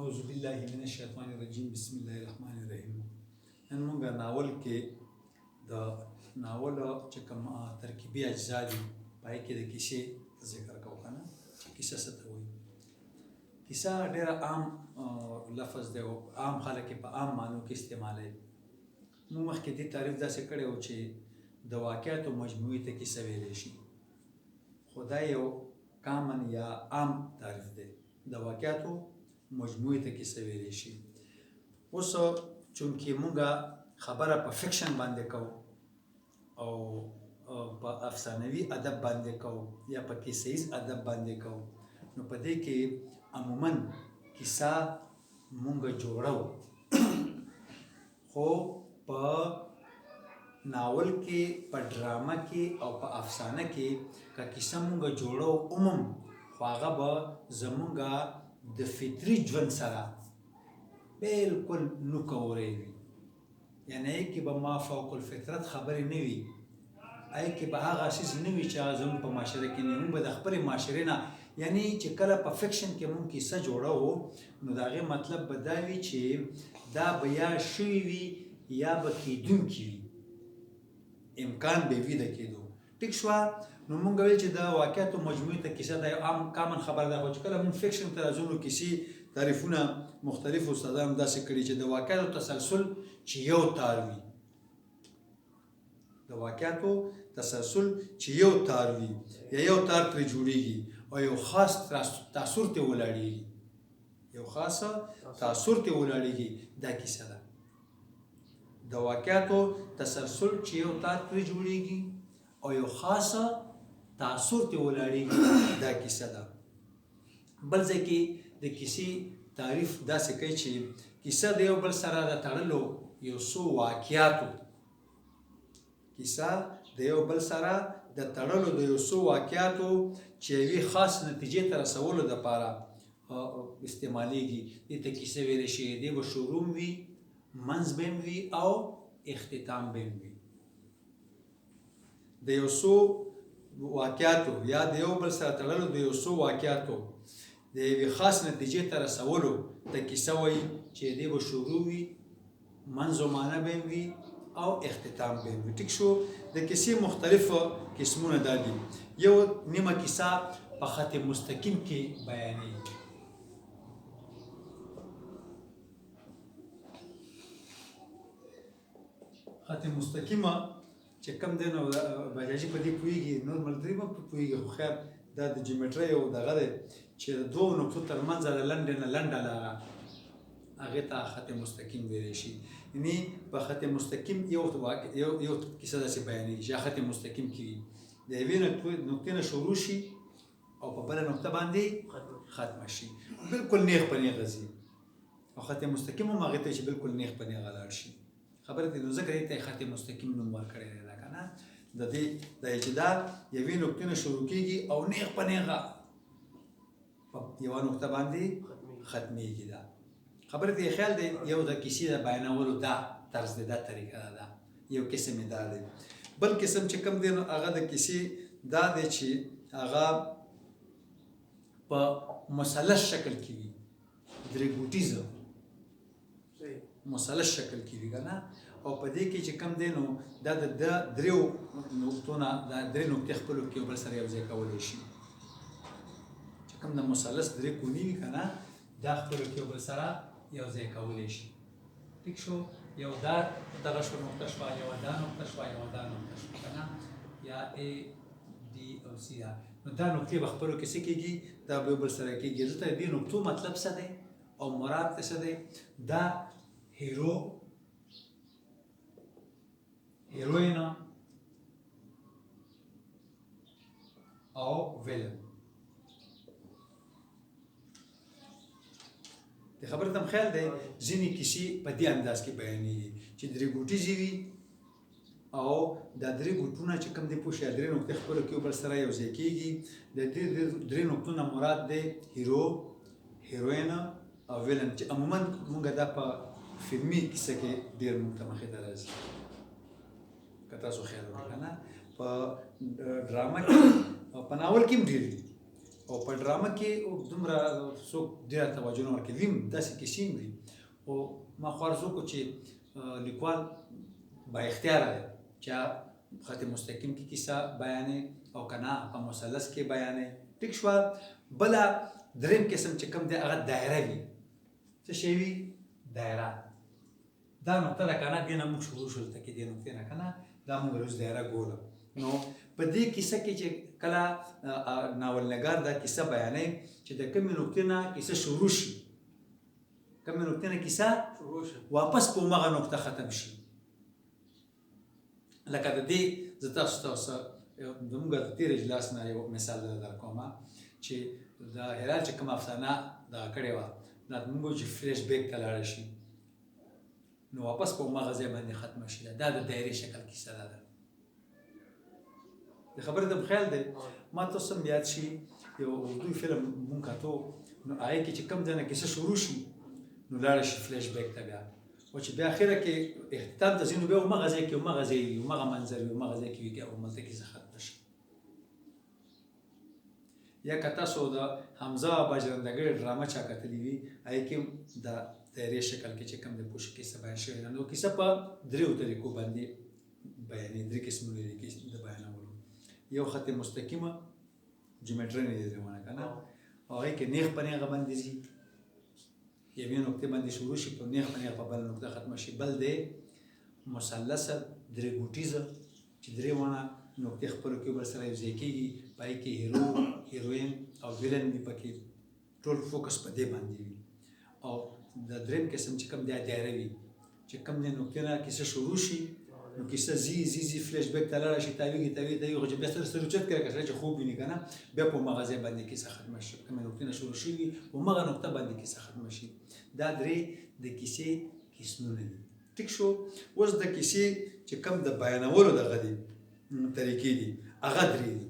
اعوذ بالله من الشیطان الرجیم بسم الله الرحمن الرحیم. نن موږ ناول کې د ناول چې کوم ترکیبي اجزا دي پای کې د کیسې ذکر کوو کنه. کیسه څه ته وایي؟ کیسه ډېر عام لفظ دی او عام خلک په عام معنو کې استعمالوي. موږ مخکې دې تعریف داسې کړی و چې د واقعاتو مجموعي ته کیسه ویلی شي، خو دا یو کامن یا عام تعریف دی. د واقعاتو مجموعي ته کیسه ویلی شي. اوس چونکې موږ خبره په فکشن باندې کوو او په افسانوي ادب باندې کوو یا په کیسه ییز ادب باندې کوو، نو په دې کې عموما کیسه موږ جوړو، خو په ناول کې، په ډرامه کې او په افسانه کې که کیسه موږ جوړو عموم، خو هغه به زموږ د فطري ژوند سره بالکل نوکوری وي. یعنې هغې کې به ما فوق الفطرت خبرې نه وي، هغې کې به هغه څیز نه وي چې هغه زموږ په معاشره کې نه وي. موږ به د خپلې معاشرې نه، یعنې چې کله په فکشن کې موږ کیسه جوړوو نو د هغې مطلب به دا وي چې دا به یا شوي وي یا به کیدونکي وي، امکان به وي د کېدو. ټیک شوه؟ نو موږ ویل چې د واقعاتو مجموعي ته کیسه دا یو عام کامن خبر ده، خو چې کله موږ فکشن ته راځو نو کیسې تعریفونه مختلفو استادانو داسې کړي چې د واقعاتو تسلسل چې یو تار وي، د واقعاتو تسلسل چې یو تار وي یا یو تار پرې جوړېږي او یو خاص تاثر ته ولاړېږي، یو خاص تاثر ته ولاړېږي، دا کیسه ده. د واقعاتو تسلسل چې یو تار پرې جوړېږي او یو خاص تاثر ته ولاړېږي، دا کیسه ده. بل ځای کې د کیسې تعریف داسې کوي چې کیسه د یو بل سره د تړلو یو څو واقعاتو، کیسه د یو بل سره د تړلو د یو څو واقعاتو چې یوې خاص نتیجې ته رسولو دپاره استعمالیږي، دې ته کیسه ویلی شي. دې به شروع وي، منځ به وي او اختتام به وي. د یو څو واقعاتو یا د یو بل سره تړلو د یو څو واقعاتو د یوې خاص نتیجې ته رسولو ته کیسه وایي چې دې به شروع وي، منظومانه به وي او اختتام به وي. ټیک شو؟ د کیسې مختلف قسمونه دا دي. یو نیمه کیسه په خط مستقیم کې بیانېږي. خط مستقیمه چې کوم دی نو بجاجي په دې پوهېږي، نور ملګري به پرې پوهېږي، خو خیر دا د جیومټرۍ یو دغه دی چې د دوو نقطو تر منځ د لنډې نه لنډه لاره، هغې ته خط مستقیم ویلی شي. یعنې په خط مستقیم یو کیسه داسې بیانېږي چې خط مستقیم کې وي، د یوې نقطې نه شروع شي او په بله نقطه باندې ختمه شي، بلکل نیغ په نیغه ځي. او خط مستقیم هم هغې ته چې بلکل نیغ په نیغه لاړ شي. خبره دې نو ځکه دې ته خط مستقیم نوم ورکړی دی که نه، د دې دا چې دا یوې نقطې نه شروع کېږي او نیغ په نیغه په یوه نقطه باندې ختمېږي. دا خبره دې خیال دی. یو د کیسې د بیانولو دا طرز دی، دا طریقه ده، یو قسم یې دا دی. بل قسم چې کوم دی نو هغه د کیسې دا دی چې هغه په مثلث شکل کې وي، درې ګوټیزه مثلث شکل کې وي که نه. او په دې کې چې کوم دی نو دا د دریو نقطو نه، دا درې نقطې خپلو کې یو بل سره یو ځای کولی شي. چې کوم د مثلث درې کونې وي که نه، دا خپلو کې یو بل سره یو ځای کولی شي. ټیک شو؟ یو دا دغه شو نقطه شوه، یوه دا نقطه شوه، یوه دا نقطه شوه که نه، یا A D او C ده. نو دا نقطې به خپلو کې څه کېږي؟ دا به یو بل سره کېږي. دلته د دې نقطو مطلب څه دی او مراد ته څه دی؟ دا هیرو، هیروین او ویلن. د خبرې ته خیال دی. ځینې کیسې په دې انداز کې بیانېږي چې درې ګوټیزې وي او دا درې ګوټونه چې کوم دی پوه شي، درې نقطې خپلو کې یو بل سره یو ځای کېږي. د دې درې نقطو نه مراد دی هیرو، هیروین او ویلن، چې عموما موږ دا په فلمي کیسه کې ډېر موږ ته مخې ته راځي، که تاسو خیال وکړئ که نه. په ډرامه کې او په ناول کې هم ډېر دي، او په ډرامه کې دومره څوک ډېره توجه نه ورکوي ویم داسې کیسې هم دي خو ما خو عرض وکړو چې لیکوال با اختیاره دی چې خط مستقیم کې کیسه بیانوي او که نه په مثلث کې بیانوي ټیک شوه بله دریم قسم چې کوم دی هغه دایره وي څه شی وي دایره دا نقطه ده که نه دې نه موږ شروع شو دلته کې دې نقطې نه که نه دا موږ روز دایره ګوله نو په دې کیسه کې چې کله ناولنګار دا کیسه بیانوي چې د کومې نقطې نه کیسه شروع شي کومې نقطې نه کیسه واپس په همغه نقطه ختم شي لکه د دې زه تاسو ته زموږ د تېر اجلاس نه یو مثال درکوم چې د هلال چې کومه افسانه دغه کړې وه دا موږ چې فلیش بیک ته لاړه شي نو واپس په همغه ځای باندې ختمه شي دا د دایرې شکل کیسه ده د خبرې ته خیال دی ما تاسو هم یاد شي یو اردو فلم مونږ کتو نو هغې کې چې کوم ځای نه کیسه شروع شي نو لاړه شي فلیش بیک ته بیا او چې بیا اخره کې اختتام ته ځي نو بیا همغه ځای کې همغه ځای وي همغه منظر وي همغه ځای کې وي بیا هملته کیسه ختمه شي یا که تاسو د حمزه باجرندګۍ ډرامه چا کتلې وي هغې کې د دایرې شکل کې چې کوم د پوښ کیسه بیان شوې ده نو کیسه په دریو طریقو باندې بیانې درې قسمونه لري د بیانولو یو خط مستقیمه جیومټري نه دی روانه که نه او هغې کې نیغ په نیغه باندې ځي یوې نقطې باندې شروع شي په نیغ په نیغ په بله نقطه ختمه شي بل دی مثلثه درې ګوټیزه چې درې واړه نقطې خپلو کې بل سره یوځای کېږي په هغې کې هیرو هیروین او ویلن وي پکې ټول فوکس په دې باندې وي او د دریم قسم چې کوم دی دایره وي چې کوم دی نقطې نه کیسه شروع شي نو کیسه ځي فلیش بیک ته لاړه شي تاویږي خو چې بیا سره اوچت کړی که سړی چې خوب ویني که نه بیا په همغه ځای باندې کیسه ختمه شي کومې نقطې نه شروع شوي په همغه نقطه باندې کیسه ختمه شي دا درې د کیسې قسمونه دي ټیک شو اوس د کیسې چې کوم د بیانولو دغه دي طریقې دي هغه درې دي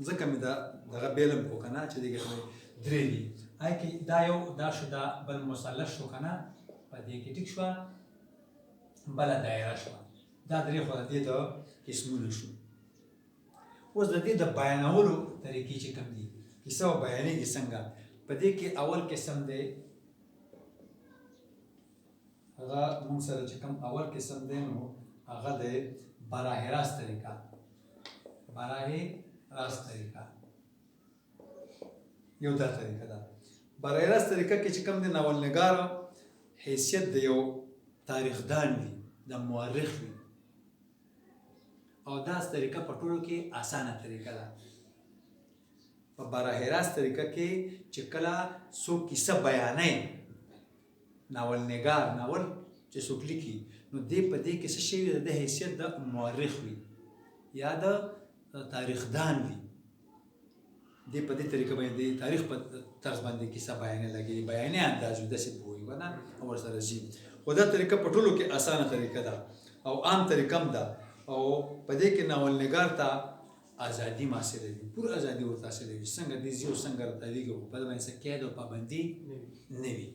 ځکه مې دغه بیلم کو که نه چې دغې درې دي هغې کې دا یو دا شو دا بل مثلث شو که نه په دې کې ټیک شوه بله دایره شوه دا درې خو د دې د قسمونه شو اوس د دې د بیانولو طریقې چې کوم دي کیسه او بیانېږي څنګه په دې کې اول قسم دی هغه موږ سره چې کوم اول قسم دی نو هغه دی براه راست طریقه براه راست طریقه یو دا طریقه ده براه راست طریقه کې چې کوم دی ناولنګار حیثیت د یو تاریخدان وي د مورخ وي او دا طریقه په ټولو کې اسانه طریقه ده په براه راست طریقه کې چې کله څوک کیسه بیانوي ناولنګار ناول چې څوک لیکي نو دې په دې کې څه شی وي د حیثیت د مورخ وي یا د تاریخدان وي دې په دې طریقه باندې تاریخ په طرز باندې کیسه بیانې انداز وي داسې به وي نه او ورسره ځي خو دا طریقه په ټولو کې اسانه طریقه ده او عام طریقه هم ده او په دې کې ناولنګار ته ازادي محصله وي پوره ازادي ورته حاصله وي څنګه دې ځي او څنګه راتاویږي خو په دې باندې څه قید او پابندي نه وي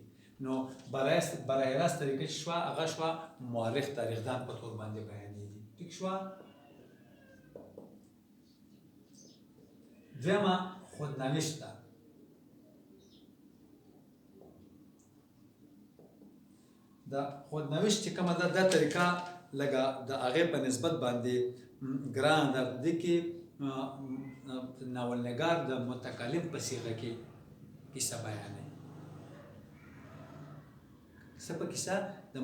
نو براه راست طریقه چې شوه هغه شوه مورخ تاریخدان په طور باندې بیانېږي ټیک شوه دویمه خودنوشت ده د خودنوشت چې کومه ده دا طریقه لکه د هغې په نسبت باندې ګران ده دې کې ناولنګار د متکلم په صیغه کې کیسه بیانوي کیسه د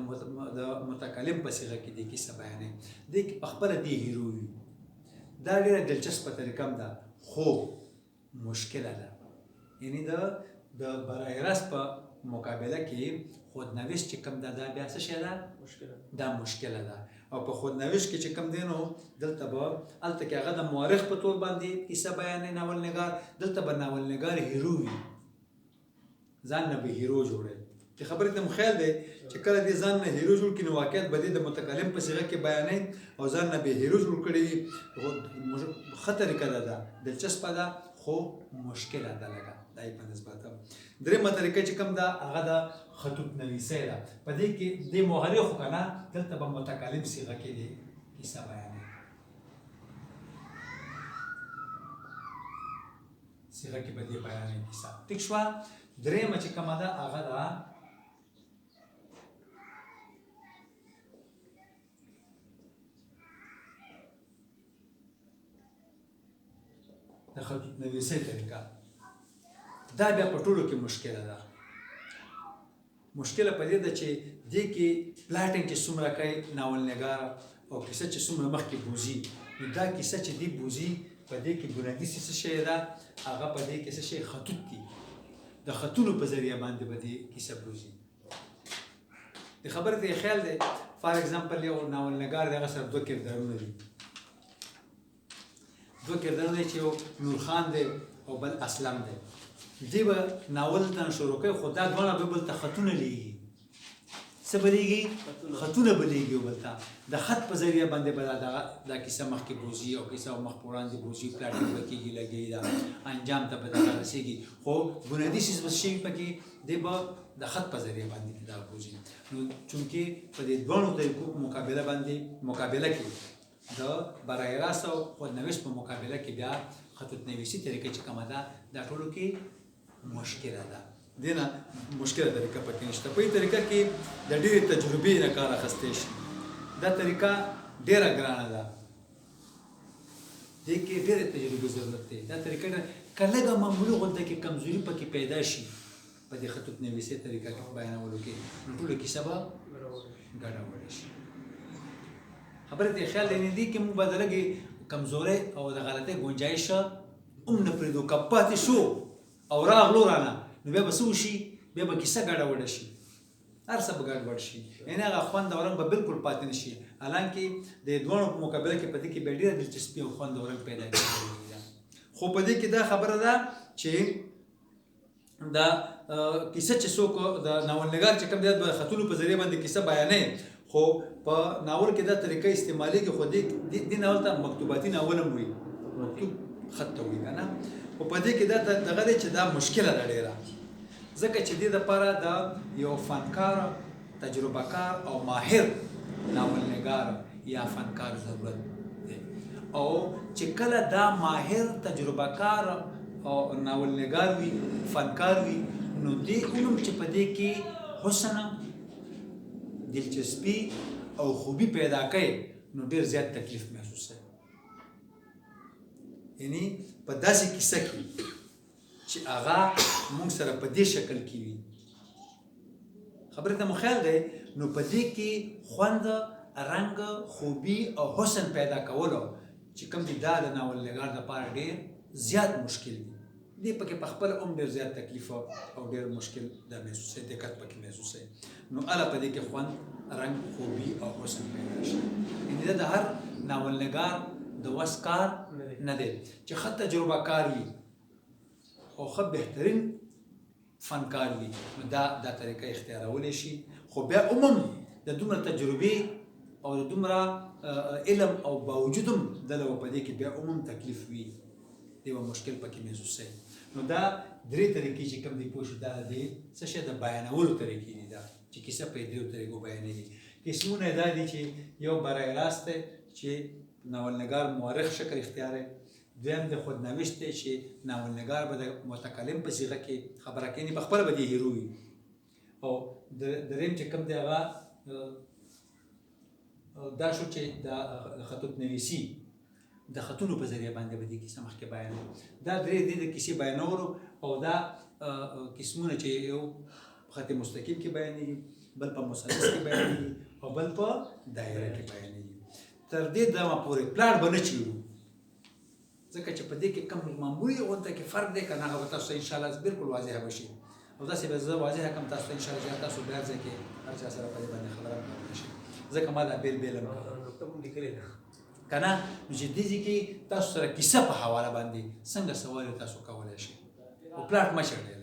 متکلم په صیغه کې دې کیسه بیانوي دې کې په خپله دې هیرو وي دا ډېره دلچسپه طریقه هم ده خو مشکله ده یعنی د براه راست په مقابله کې خودنوشت چې کوم ده دا بیا څه شی ده دا مشکله ده او په خودنوشت کې چې کوم دی نو دلته به هلته کې هغه د مورخ په طور باندې کیسه بیانوي ناولنګار دلته به ناولنګار هیرو وي ځان نه به هیرو جوړوي چې خبرې ته مو خیال دی چې کله دې ځان نه هیرو جوړ کړي نو واقعیت به دې د متکلم په صیغه کې بیانوي او ځان نه به هیرو جوړ کړي ښه طریقه ده دلچسپه ده خو مشکله ده لږه دا یې په نسبت درېیمه طریقه چې کوم ده هغه د خطوط نویسۍ ده په دې کې دې مورخ که نه دلته به متکلم صیغه کې دې کیسه بیانوي صيغه کې به دې بیانوي کیسه. ټیک شوه. درېیمه چې کومه ده هغه ده د خطوط نویسۍ طریقه. دا بیا په ټولو کې مشکله ده. مشکله په دې ده چې دې کې پلاټینګ چې څومره کوي ناولنګار او کیسه چې څومره مخکې بوځي، نو دا کیسه چې دې بوځي په دې کې بنیادي څه شی ده، هغه په دې کې څه شی خطوط دي. د خطونو په ذریعه باندې به دې کیسه بوځي. د خبرې ته خیال دی فار ایگزامپل یو ناولنګار دی، هغه سره دوه کردارونه دي. دوه کردارونه چې یو نورخان دی او بل اسلم دی. دې به ناول ته شروع کوي، خو دا دواړه به بل ته خطونه لیږي. څه به لیږي؟ خطونه به لیږي یو بل ته. د خط په ذریعه باندې به دا کیسه مخکې بوځي او کیسه مخ په وړاندې بوځي، پلاټینګ به کېږي، لګېږي، دا انجام ته به دغه رسېږي. خو بنیادي څیز به شي پکې دی به د خط په ذریعه باندې دا بوځي. نو چونکې په دې دواړو طریقو په مقابله کې د برای راست او خودنویس په مقابله کې بیا خطوط نویسي طریقه چې کومه ده دا ټولو کې مشکله ده. دې نه مشکله طریقه پکې نشته. په دې طریقه کې د ډېرې تجربې نه کار اخیستی شي. دا طریقه ډېره ګرانه ده، دې کې ډېرې تجربې ضرورت دی. دا طریقه که لږه معمولي غونډه کې کمزوري پکې پیدا شي په دې خطوط نویسۍ طریقه کې بیانولو کې، نو ټوله کیسه به ګډوډه شي. خبرې ته خیال دی دې کې موږ به د لږې کمزورۍ او د غلطۍ ګنجایش هم نه پرېږدو. که پاتې شو او راغلو رانه، نو بیا به څه وشي؟ بیا به کیسه ګډوډه شي، هر څه به ګډوډ شي، یعنې هغه خوند او رنګ به بالکل پاتې نه شي. حالانکې د دواړو په مقابله کې په دې کې بیا ډېره دلچسپي او خوند او رنګ پیدا کېږي. خو په دې کې دا خبره ده چې دا کیسه چې څوک د ناولنګار چې کوم دی د خطونو په ذریعه باندې کیسه بیانوي، خو په ناول کې دا طریقه استعمالېږي. خو دې ناول ته مکتوباتي ناول هم وایي، مکتوب خط ته وایي که نه. خو په دې کې دا دغه دی چې دا مشکله ده ډېره، ځکه چې دې دپاره د یو فنکار، تجربه کار او ماهر ناولنګار یا فنکار ضرورت دی. او چې کله دا ماهر تجربه کار او ناولنګار وي، فنکار وي، نو دې علم چې په دې کې حسن، دلچسپي او خوبي پیدا کوي، نو ډېر زیات تکلیف محسوسوي. یعنی په داسې کیسه کې چې هغه موږ سره په دې شکل کې وي، خبرې ته مو خیال دی، نو په دې کې خوند، رنګ، خوبي او حسن پیدا کولو چې کوم دي دا د ناولنګار دپاره ډېر زیات مشکل دي. دې پکې په خپله هم ډېر زیات تکلیف او ډېر مشکل دا محسوسوي، دقت پکې محسوسوي. نو هله په دې کې خوند، رنګ، خوبي او حسن پیدا شي. یعنې دا د هر ناولنګار د وس کار نه دی چې ښه تجربه کار وي او ښه بهترین فنکار وي، نو دا طریقه اختیارولی شي. خو بیا عموم د دومره تجربې او د دومره علم او باوجود هم دله په دې کې بیا عموم تکلیف وي، دی به مشکل پکې محسوسوي. نو دا درې طریقې چې کوم دی پوه شو، دا د څه شی د بیانولو طریقې دي، دا چې کیسه په دریو طریقو بیانېږي. قسمونه یې دا دي چې یو برای راست دی چې ناولنګار مورخ شکل اختیاروي، دویم د خودنوشت دی چې ناولنګار به د متکلم په صیغه کې خبره کوي، په خپله به دې هیرو وي. او دریم چې کوم دی هغه دا شو چې د خطوط نویسي د خطونو په ذریعه باندې به دې کیسه مخکې بیانوي. دا درې دي د کیسې بیانولو، او دا قسمونه چې یو خط مستقیم کې بیانېږي، بل په مثلث کې بیانېږي، او بل په دایره کې بیانېږي. تر دې دمه پورې پلاټ به نه چیرو، ځکه چې په دې کې کم معمولي غونډه کې فرق دی که نه، هغه به تاسو ته انشاءالله بالکل واضحه به شي. او داسې به زه واضحه کړم تاسو ته انشاءالله چې تاسو بیا ځای کې هر چا سره په دې باندې خبره کولی شي، ځکه ما دا بیل هم لیکلې ده که نه. نو چې دې ځای کې تاسو سره کیسه په حواله باندې څنګه سوال تاسو کولی شئ، او پلاټ مه چړئ.